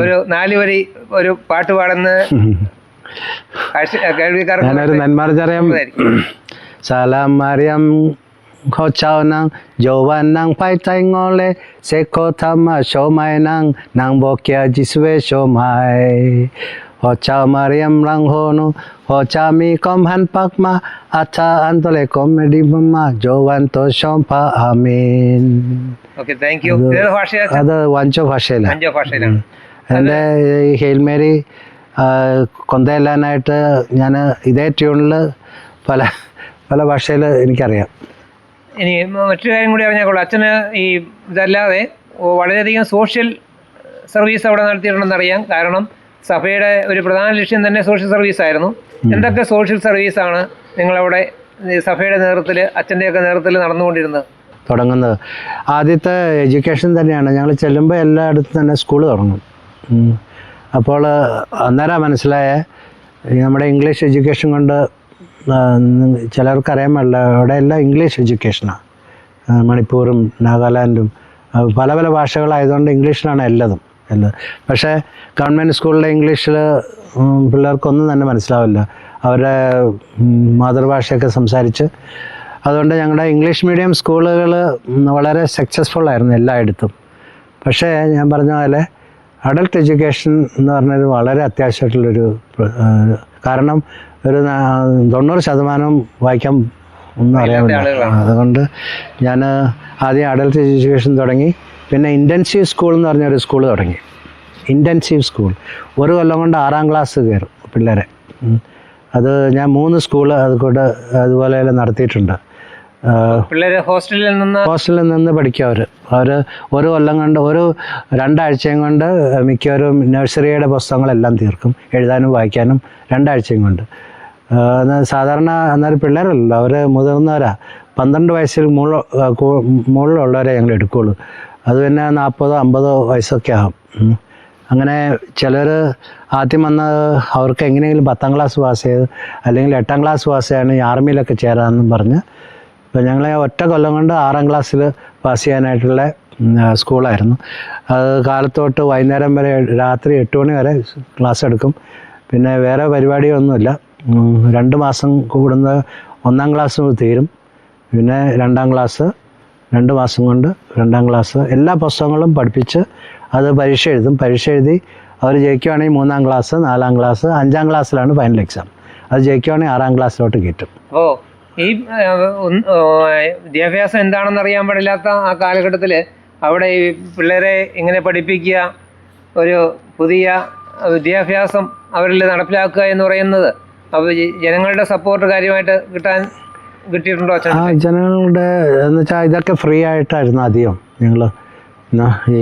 ഒരു 4 വരി ഒരു പാട്ട് പാടുന്ന കേൾവിക്കാർക്ക് നന്മാർക്കറിയാം. സലാം Mariyam Hochao nang jowan nang pai tai ngole seko thama shomai nang bokia jiswe shomai Hochao mariam lang honu hocha mi kom han pakma acha antole comedy mama jowan to shompa amin. Okay, thank you. അത് വഞ്ചോ ഭാഷയിലാണ്. എൻ്റെ ഈ hail Mary കൊന്തയെല്ലാനായിട്ട് ഞാൻ ഇതേ ട്യൂണിൽ പല ഭാഷയിൽ എനിക്കറിയാം. ഇനി മറ്റൊരു കാര്യം കൂടി അറിഞ്ഞാൽ അച്ഛന് ഈ ഇതല്ലാതെ വളരെയധികം സോഷ്യൽ സർവീസ് അവിടെ നടത്തിയിട്ടുണ്ടെന്നറിയാം. കാരണം സഭയുടെ ഒരു പ്രധാന ലക്ഷ്യം തന്നെ സോഷ്യൽ സർവീസ് ആയിരുന്നു. എന്തൊക്കെ സോഷ്യൽ സർവീസാണ് നിങ്ങളവിടെ സഭയുടെ നേതൃത്വത്തിൽ, അച്ഛൻ്റെയൊക്കെ നേതൃത്വത്തിൽ നടന്നുകൊണ്ടിരുന്നത്? തുടങ്ങുന്നത് ആദ്യത്തെ എഡ്യൂക്കേഷൻ തന്നെയാണ്. ഞങ്ങൾ ചെല്ലുമ്പോൾ എല്ലായിടത്തും തന്നെ സ്കൂൾ തുടങ്ങും. അപ്പോൾ അന്നേരം മനസ്സിലായ നമ്മുടെ ഇംഗ്ലീഷ് എഡ്യൂക്കേഷൻ കൊണ്ട് ചിലർക്കറിയാൻ പാടില്ല, അവിടെ എല്ലാം ഇംഗ്ലീഷ് എഡ്യൂക്കേഷനാണ്. മണിപ്പൂറും നാഗാലാൻഡും പല ഭാഷകളായതുകൊണ്ട് ഇംഗ്ലീഷിലാണ് എല്ലാം. പക്ഷേ ഗവൺമെൻറ് സ്കൂളിലെ ഇംഗ്ലീഷിൽ പിള്ളേർക്കൊന്നും തന്നെ മനസ്സിലാവില്ല, അവരുടെ മാതൃഭാഷയൊക്കെ സംസാരിച്ച്. അതുകൊണ്ട് ഞങ്ങളുടെ ഇംഗ്ലീഷ് മീഡിയം സ്കൂളുകൾ വളരെ സക്സസ്ഫുള്ളായിരുന്നു എല്ലായിടത്തും. പക്ഷേ ഞാൻ പറഞ്ഞ പോലെ അഡൽട്ട് എഡ്യൂക്കേഷൻ എന്ന് പറഞ്ഞൊരു വളരെ അത്യാവശ്യമായിട്ടുള്ളൊരു, കാരണം ഒരു 90% വായിക്കാൻ ഒന്നും അറിയാമില്ല. അതുകൊണ്ട് ഞാൻ ആദ്യം അഡൽട്ട് എഡ്യൂക്കേഷൻ തുടങ്ങി. പിന്നെ ഇൻറ്റൻസീവ് സ്കൂൾ എന്ന് പറഞ്ഞൊരു സ്കൂൾ തുടങ്ങി. ഇൻറ്റൻസീവ് സ്കൂൾ 1 കൊല്ലം കൊണ്ട് 6ാം ക്ലാസ് കയറും പിള്ളേരെ. അത് ഞാൻ 3 സ്കൂള് അതുപോലെ നടത്തിയിട്ടുണ്ട്. പിള്ളേർ ഹോസ്റ്റലിൽ നിന്ന് പഠിക്കും. അവർ 1 കൊല്ലം കൊണ്ട് 2 ആഴ്ചയും കൊണ്ട് മിക്കവരും നഴ്സറിയുടെ പുസ്തകങ്ങളെല്ലാം തീർക്കും, എഴുതാനും വായിക്കാനും 2 ആഴ്ചയും കൊണ്ട്. സാധാരണ അന്നേരം പിള്ളേരല്ലോ, അവർ മുതിർന്നവരാ, 12 വയസ്സിൽ മുകളിലുള്ളവരെ ഞങ്ങൾ എടുക്കുകയുള്ളൂ. അത് പിന്നെ 40-50 വയസ്സൊക്കെ ആകും. അങ്ങനെ ചിലർ ആദ്യം വന്ന് അവർക്ക് എങ്ങനെയെങ്കിലും 10ാം ക്ലാസ് പാസ് ചെയ്ത് അല്ലെങ്കിൽ 8ാം ക്ലാസ് പാസ് ചെയ്യാണ് ഈ ആർമിയിലൊക്കെ ചേരാമെന്നും പറഞ്ഞ്. അപ്പോൾ ഞങ്ങൾ ഒറ്റ കൊല്ലം കൊണ്ട് 6ാം ക്ലാസ്സിൽ പാസ് ചെയ്യാനായിട്ടുള്ള സ്കൂളായിരുന്നു. അത് കാലത്തോട്ട് വൈകുന്നേരം വരെ, രാത്രി 8 മണി വരെ ക്ലാസ് എടുക്കും. പിന്നെ വേറെ പരിപാടിയൊന്നുമില്ല. 2 മാസം കൂടുന്നത് 1ാം ക്ലാസ് തീരും. പിന്നെ 2ാം ക്ലാസ് 2 മാസം കൊണ്ട് 2ാം ക്ലാസ് എല്ലാ പുസ്തകങ്ങളും പഠിപ്പിച്ച് അത് പരീക്ഷ എഴുതി അവർ ജയിക്കുകയാണെങ്കിൽ 3ാം ക്ലാസ്, 4ാം ക്ലാസ്, 5ാം ക്ലാസ്സിലാണ് ഫൈനൽ എക്സാം. അത് ജയിക്കുകയാണെങ്കിൽ 6ാം ക്ലാസ്സിലോട്ട് കയറ്റും. അപ്പോൾ ഈ വിദ്യാഭ്യാസം എന്താണെന്ന് അറിയാൻ പാടില്ലാത്ത ആ കാലഘട്ടത്തിൽ അവിടെ ഈ പിള്ളേരെ ഇങ്ങനെ പഠിപ്പിക്കുക, ഒരു പുതിയ വിദ്യാഭ്യാസം അവരിൽ നടപ്പിലാക്കുക എന്ന് പറയുന്നത്, അപ്പോൾ ജനങ്ങളുടെ സപ്പോർട്ട് കാര്യമായിട്ട് കിട്ടിയിട്ടുണ്ടോ? ജനങ്ങളുടെ എന്ന് വെച്ചാൽ ഇതൊക്കെ ഫ്രീ ആയിട്ടായിരുന്നു ആദ്യം. ഞങ്ങൾ ഈ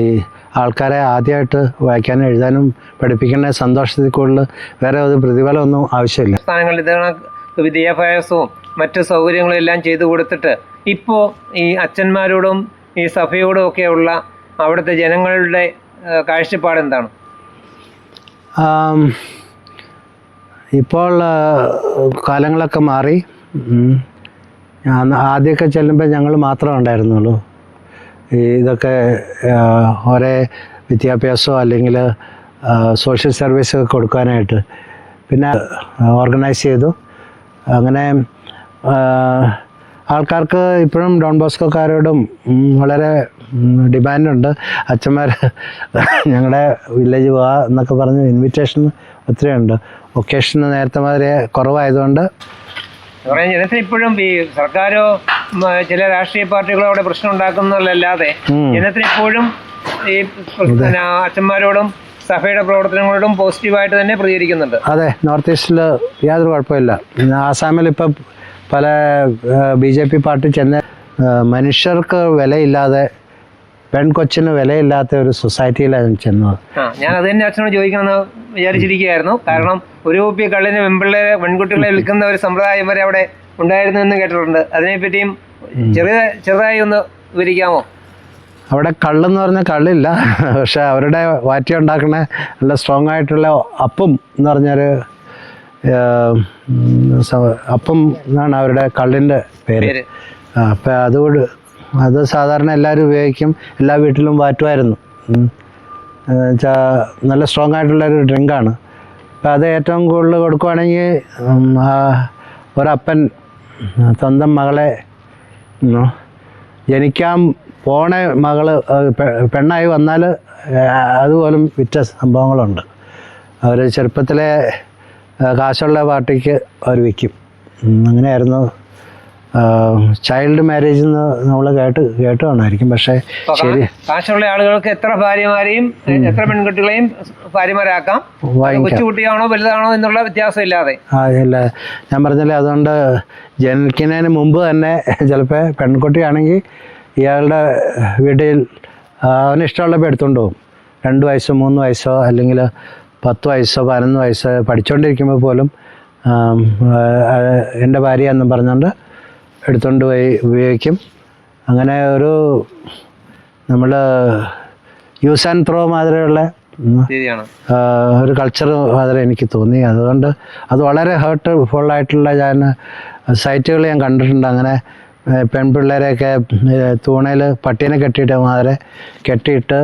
ആൾക്കാരെ ആദ്യമായിട്ട് വായിക്കാനും എഴുതാനും പഠിപ്പിക്കേണ്ട സന്തോഷത്തിൽ കൂടുതൽ വേറെ ഒരു പ്രതിഫലമൊന്നും ആവശ്യമില്ല. സംസ്ഥാനങ്ങളിൽ ഇത് വിദ്യാഭ്യാസവും മറ്റു സൗകര്യങ്ങളും എല്ലാം ചെയ്തു കൊടുത്തിട്ട് ഇപ്പോൾ ഈ അച്ഛന്മാരോടും ഈ സഭയോടും ഒക്കെയുള്ള അവിടുത്തെ ജനങ്ങളുടെ കാഴ്ചപ്പാട് എന്താണ്? ഇപ്പോൾ കാലങ്ങളൊക്കെ മാറി. ആദ്യമൊക്കെ ചെല്ലുമ്പോൾ ഞങ്ങൾ മാത്രമേ ഉണ്ടായിരുന്നുള്ളൂ ഇതൊക്കെ ഒരേ വിദ്യാഭ്യാസമോ അല്ലെങ്കിൽ സോഷ്യൽ സർവീസൊക്കെ കൊടുക്കാനായിട്ട്. പിന്നെ ഓർഗനൈസ് ചെയ്തു. അങ്ങനെ ആൾക്കാർക്ക് ഇപ്പോഴും ഡോൺ ബോസ്കോക്കാരോടും വളരെ ഡിമാൻഡുണ്ട്. അച്ഛന്മാർ ഞങ്ങളുടെ വില്ലേജ് പോവാ എന്നൊക്കെ പറഞ്ഞ് ഇൻവിറ്റേഷൻ ഒത്തിരി ഉണ്ട്. ഒക്കേഷൻ നേരത്തെ മാതിരി കുറവായതുകൊണ്ട് ജനത്തിന് ഇപ്പോഴും ഈ സർക്കാരോ ചില രാഷ്ട്രീയ പാർട്ടികളോ അവിടെ പ്രശ്നം ഉണ്ടാക്കുന്നതല്ലാതെ ജനത്തിന് ഇപ്പോഴും ഈ അച്ഛന്മാരോടും സഭയുടെ പ്രവർത്തനങ്ങളോടും പോസിറ്റീവായിട്ട് തന്നെ പ്രതികരിക്കുന്നുണ്ട്. അതെ, നോർത്ത് ഈസ്റ്റിൽ യാതൊരു കുഴപ്പമില്ല. ആസാമിൽ ഇപ്പം പല BJP പാർട്ടി ചെന്ന മനുഷ്യർക്ക് വിലയില്ലാതെ പെൺകൊച്ചിന് വിലയില്ലാത്ത ഒരു സൊസൈറ്റിയിലാണ് ചെന്നത്. ഞാൻ അത് തന്നെ അച്ഛനോട് ചോദിക്കണമെന്ന് വിചാരിച്ചിരിക്കുകയായിരുന്നു. കാരണം ഒരു കുപ്പി കള്ളിന് പെൺകുട്ടികളെ വിൽക്കുന്ന ഒരു സമ്പ്രദായം വരെ അവിടെ ഉണ്ടായിരുന്നു എന്ന് കേട്ടിട്ടുണ്ട്. അതിനെപ്പറ്റിയും ചെറുതായി ഒന്ന് വിവരിക്കാമോ? അവിടെ കള്ളെന്ന് പറഞ്ഞാൽ കള്ളില്ല, പക്ഷെ അവരുടെ വാറ്റി ഉണ്ടാക്കുന്ന നല്ല സ്ട്രോങ് ആയിട്ടുള്ള അപ്പം എന്ന് പറഞ്ഞൊരു അപ്പം എന്നാണ് അവരുടെ കള്ളിൻ്റെ പേര്. അപ്പം അതുകൊണ്ട് അത് സാധാരണ എല്ലാവരും ഉപയോഗിക്കും, എല്ലാ വീട്ടിലും വാറ്റുമായിരുന്നു. വെച്ചാൽ നല്ല സ്ട്രോങ് ആയിട്ടുള്ളൊരു ഡ്രിങ്കാണ്. അപ്പം അത് ഏറ്റവും കൂടുതൽ കൊടുക്കുവാണെങ്കിൽ ഒരപ്പൻ സ്വന്തം മകളെ ജനിക്കാൻ പോണ മകള് പെണ്ണായി വന്നാൽ അതുപോലും വിറ്റ സംഭവങ്ങളുണ്ട്. അവർ ചെറുപ്പത്തിലെ കാശുള്ള പാർട്ടിക്ക് അവർ വിൽക്കും. അങ്ങനെയായിരുന്നു ചൈൽഡ് മാരേജ് എന്ന് നമ്മൾ കേട്ട് കാണുമായിരിക്കും. പക്ഷേ ശരി, കാശുള്ള ആളുകൾക്ക് എത്ര ഭാര്യമാരെയും എത്ര പെൺകുട്ടികളെയും ഭാര്യമാരാക്കാം, കൊച്ചുകുട്ടിയാണോ വലുതാണോ എന്നുള്ള വ്യത്യാസം ഇല്ലാതെ. ഇല്ല, ഞാൻ പറഞ്ഞില്ലേ, അതുകൊണ്ട് ജനിക്കുന്നതിന് മുമ്പ് തന്നെ ചിലപ്പോൾ പെൺകുട്ടിയാണെങ്കിൽ ഇയാളുടെ വീട്ടിൽ അവനിഷ്ടമുള്ളപ്പോൾ എടുത്തുകൊണ്ട് പോകും. 2 വയസ്സോ 3 വയസ്സോ അല്ലെങ്കിൽ 10 വയസ്സോ 11 വയസ്സോ പഠിച്ചുകൊണ്ടിരിക്കുമ്പോൾ പോലും എൻ്റെ ഭാര്യ എന്നും പറഞ്ഞുകൊണ്ട് എടുത്തുകൊണ്ട് പോയി ഉപയോഗിക്കും. അങ്ങനെ ഒരു നമ്മൾ യൂസ് ആൻഡ് ത്രോ മാതിരിയുള്ള ഒരു കൾച്ചർ മാതിരി എനിക്ക് തോന്നി. അതുകൊണ്ട് അത് വളരെ ഹേർട്ട്ഫുള്ളായിട്ടുള്ള സൈറ്റുകൾ ഞാൻ കണ്ടിട്ടുണ്ട്. അങ്ങനെ പെൺപിള്ളേരെയൊക്കെ തൂണയിൽ പട്ടീനെ കെട്ടിയിട്ട് മാതിരി കെട്ടിയിട്ട്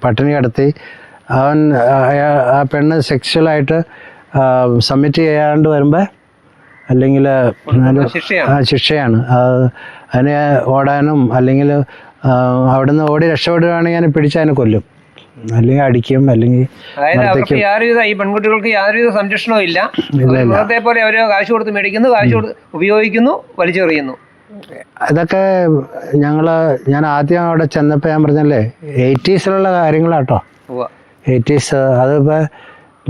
പട്ടിണി കിടത്തി ആ പെണ്ണ് സെക്സ്വലായിട്ട് സബ്മിറ്റ് ചെയ്യാണ്ട് വരുമ്പോൾ അല്ലെങ്കിൽ ശിക്ഷയാണ്. അതിനെ ഓടാനും അല്ലെങ്കിൽ അവിടുന്ന് ഓടി രക്ഷപ്പെടുകയാണെങ്കിൽ അതിനെ പിടിച്ച് അതിനെ കൊല്ലും, അല്ലെങ്കിൽ അടിക്കും, അല്ലെങ്കിൽ ഈ പെൺകുട്ടികൾക്ക് യാതൊരു സംരക്ഷണവും ഇല്ല. പോലെ അവര് കാശ് കൊടുത്ത് മേടിക്കുന്നു, കാശ് കൊടുത്ത് ഉപയോഗിക്കുന്നു, വലിച്ചെറിയുന്നു. ഇതൊക്കെ ഞാൻ ആദ്യം അവിടെ ചെന്നപ്പോൾ ഞാൻ പറഞ്ഞല്ലേ 80s കാര്യങ്ങളാട്ടോ. 80s അതിപ്പോൾ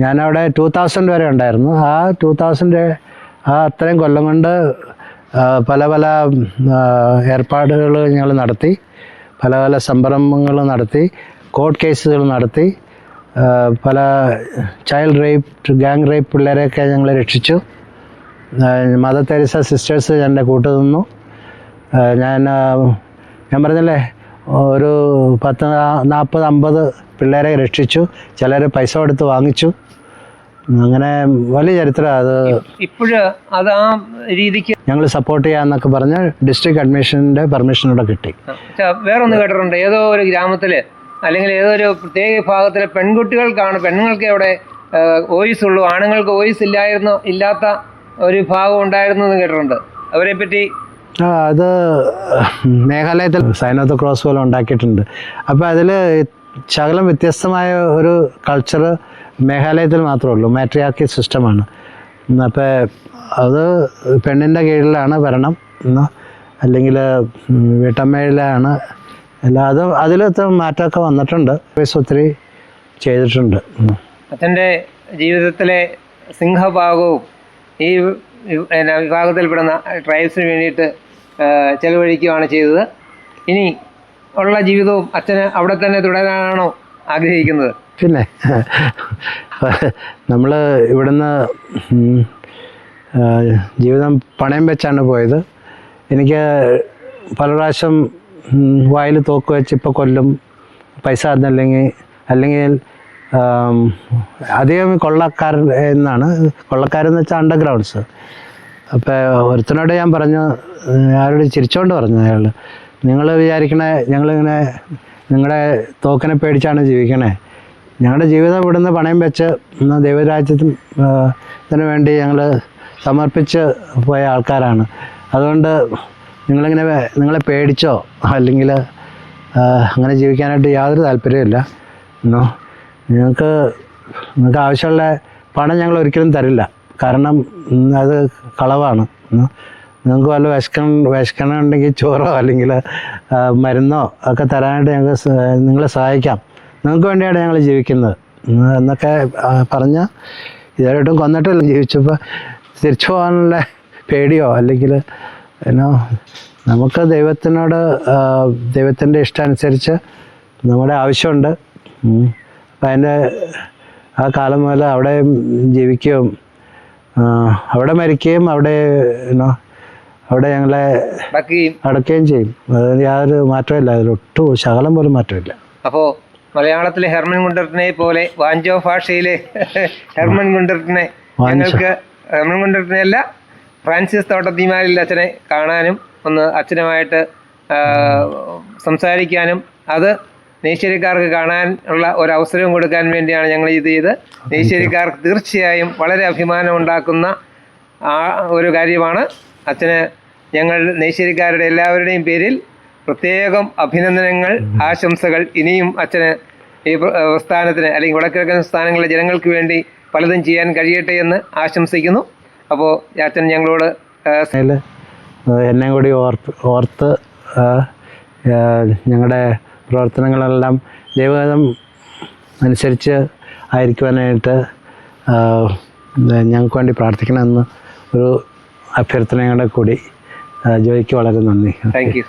ഞാനവിടെ 2000 വരെ ഉണ്ടായിരുന്നു. ആ 2000 അത്രയും കൊല്ലം കൊണ്ട് പല പല ഏർപ്പാടുകൾ ഞങ്ങൾ നടത്തി, പല പല സംരംഭങ്ങൾ നടത്തി, കോർട്ട് കേസുകൾ നടത്തി, പല ചൈൽഡ് റേപ്പ്, ഗാങ് റേപ്പ് പിള്ളേരെയൊക്കെ ഞങ്ങൾ രക്ഷിച്ചു. മദർ തെരേസ സിസ്റ്റേഴ്സ് എൻ്റെ കൂട്ടു നിന്നു. ഞാൻ പറഞ്ഞില്ലേ, ഒരു 10, 40, 50 പിള്ളേരെ രക്ഷിച്ചു. ചിലർ പൈസ കൊടുത്ത് വാങ്ങിച്ചു. അങ്ങനെ വലിയ ചരിത്രം. അത് ഇപ്പോഴും അത് ആ രീതിക്ക് ഞങ്ങൾ സപ്പോർട്ട് ചെയ്യാന്നൊക്കെ പറഞ്ഞ് ഡിസ്ട്രിക്ട് അഡ്മിഷൻ്റെ പെർമിഷനോടെ കിട്ടി. വേറൊന്ന് കേട്ടിട്ടുണ്ട്, ഏതോ ഒരു ഗ്രാമത്തില് അല്ലെങ്കിൽ ഏതോ ഒരു പ്രത്യേക വിഭാഗത്തിലെ പെണ്ണുങ്ങൾക്ക് അവിടെ വോയിസ് ഉള്ളൂ, ആണുങ്ങൾക്ക് വോയിസ് ഇല്ലാത്ത ഒരു വിഭാഗം ഉണ്ടായിരുന്നു എന്ന് കേട്ടിട്ടുണ്ട്. അവരെ പറ്റി അത് മേഘാലയത്തിൽ സൈൻ ഓഫ് ദ ക്രോസ് പോലെ ഉണ്ടാക്കിയിട്ടുണ്ട്. അപ്പോൾ അതിൽ ശകലം വ്യത്യസ്തമായ ഒരു കൾച്ചർ മേഘാലയത്തിൽ മാത്രമേ ഉള്ളൂ. മാട്രിയാർക്കി സിസ്റ്റമാണ്. അപ്പോൾ അത് പെണ്ണിൻ്റെ കീഴിലാണ് ഭരണം, അല്ലെങ്കിൽ വീട്ടമ്മയിലാണ് എല്ലാം. അതിലത്തെ മാറ്റമൊക്കെ വന്നിട്ടുണ്ട്, ഒത്തിരി ചെയ്തിട്ടുണ്ട്. അച്ഛൻ്റെ ജീവിതത്തിലെ സിംഹഭാഗവും ഈ വിഭാഗത്തിൽപ്പെടുന്ന ട്രൈബ്സിന് വേണ്ടിയിട്ട് ചെലവഴിക്കുകയാണ് ചെയ്തത്. ഇനി ഉള്ള ജീവിതവും അച്ഛന് അവിടെ തന്നെ തുടരാനാണോ ആഗ്രഹിക്കുന്നത്? പിന്നെ നമ്മൾ ഇവിടുന്ന് ജീവിതം പണയം വെച്ചാണ് പോയത്. എനിക്ക് പല പ്രാവശ്യം വായിൽ തോക്ക് വെച്ച് ഇപ്പോൾ കൊല്ലും, പൈസ അല്ലെങ്കിൽ അധികം കൊള്ളക്കാരെന്ന് വെച്ചാൽ അണ്ടർഗ്രൗണ്ട്സ്. അപ്പോൾ ഒരുത്തനോട് ഞാൻ പറഞ്ഞു, ആരോട് ചിരിച്ചോണ്ട് പറഞ്ഞു അയാൾ, നിങ്ങൾ വിചാരിക്കണേ ഞങ്ങളിങ്ങനെ നിങ്ങളുടെ തോക്കിനെ പേടിച്ചാണ് ജീവിക്കണേ. ഞങ്ങളുടെ ജീവിതം ഇവിടുന്ന് പണയം വെച്ച് ദൈവരാജ്യത്തിന് വേണ്ടി ഞങ്ങൾ സമർപ്പിച്ച് പോയ ആൾക്കാരാണ്. അതുകൊണ്ട് നിങ്ങളെ പേടിച്ചോ അല്ലെങ്കിൽ അങ്ങനെ ജീവിക്കാനായിട്ട് യാതൊരു താല്പര്യമില്ല. നിങ്ങൾക്ക് ആവശ്യമുള്ള പണം ഞങ്ങൾ ഒരിക്കലും തരില്ല, കാരണം അത് കളവാണ്. നിങ്ങൾക്ക് വല്ല വിശക്കണുണ്ടെങ്കിൽ ചോറോ അല്ലെങ്കിൽ മരുന്നോ ഒക്കെ തരാനായിട്ട് നിങ്ങളെ സഹായിക്കാം, നിങ്ങൾക്ക് വേണ്ടിയാണ് ഞങ്ങൾ ജീവിക്കുന്നത് എന്നൊക്കെ പറഞ്ഞ് ഇതുവരെയായിട്ടും കൊന്നിട്ടില്ല. ജീവിച്ചപ്പോൾ തിരിച്ചു പോകാനുള്ള പേടിയോ അല്ലെങ്കിൽ എന്നോ നമുക്ക് ദൈവത്തിനോട് ദൈവത്തിൻ്റെ ഇഷ്ടം അനുസരിച്ച് നമ്മുടെ ആവശ്യമുണ്ട്. അപ്പം അതിൻ്റെ ആ കാലം മുതൽ അവിടെ ജീവിക്കുകയും അവിടെ മരിക്കുകയും അവിടെ അവിടെ ഞങ്ങളെ അടക്കുകയും ചെയ്യും. അതിന് യാതൊരു മാറ്റമില്ല, അതിലൊട്ടും ശകലം പോലും മാറ്റമില്ല. അപ്പോൾ മലയാളത്തിലെ ഹെർമൻ ഗുണ്ടർട്ടിനെ പോലെ വാഞ്ചോ ഭാഷയിലെ ഹെർമൻ ഗുണ്ടർട്ടിനെ ഞങ്ങൾക്ക് ഹെർമൻ ഗുണ്ടർട്ടിനെ അല്ല, ഫ്രാൻസിസ് തോട്ടത്തിമാലിൽ അച്ഛനെ കാണാനും ഒന്ന് അച്ഛനുമായിട്ട് സംസാരിക്കാനും അത് നെയ്ശ്ശേരിക്കാർക്ക് കാണാൻ ഉള്ള ഒരവസരവും കൊടുക്കാൻ വേണ്ടിയാണ് ഞങ്ങൾ ഇത് ചെയ്ത്. നെയ്ശ്ശേരിക്കാർക്ക് തീർച്ചയായും വളരെ അഭിമാനം ഉണ്ടാക്കുന്ന ഒരു കാര്യമാണ്. അച്ഛന് ഞങ്ങൾ നെയ്ശ്ശേരിക്കാരുടെ എല്ലാവരുടെയും പേരിൽ പ്രത്യേകം അഭിനന്ദനങ്ങൾ, ആശംസകൾ. ഇനിയും അച്ഛന് ഈ പ്രസ്ഥാനത്തിന് അല്ലെങ്കിൽ വടക്കിഴക്കൻ സ്ഥാനങ്ങളിലെ ജനങ്ങൾക്ക് വേണ്ടി പലതും ചെയ്യാൻ കഴിയട്ടെ എന്ന് ആശംസിക്കുന്നു. അപ്പോൾ അച്ഛൻ ഞങ്ങളോട് എന്നെ കൂടി ഓർത്ത് ഞങ്ങളുടെ പ്രവർത്തനങ്ങളെല്ലാം ദൈവഹിതം അനുസരിച്ച് ആയിരിക്കുവാനായിട്ട് ഞങ്ങൾക്ക് വേണ്ടി പ്രാർത്ഥിക്കണമെന്ന് ഒരു അഭ്യർത്ഥനയോടെ കൂടി ജോയിക്ക് വളരെ നന്ദി. Thank you.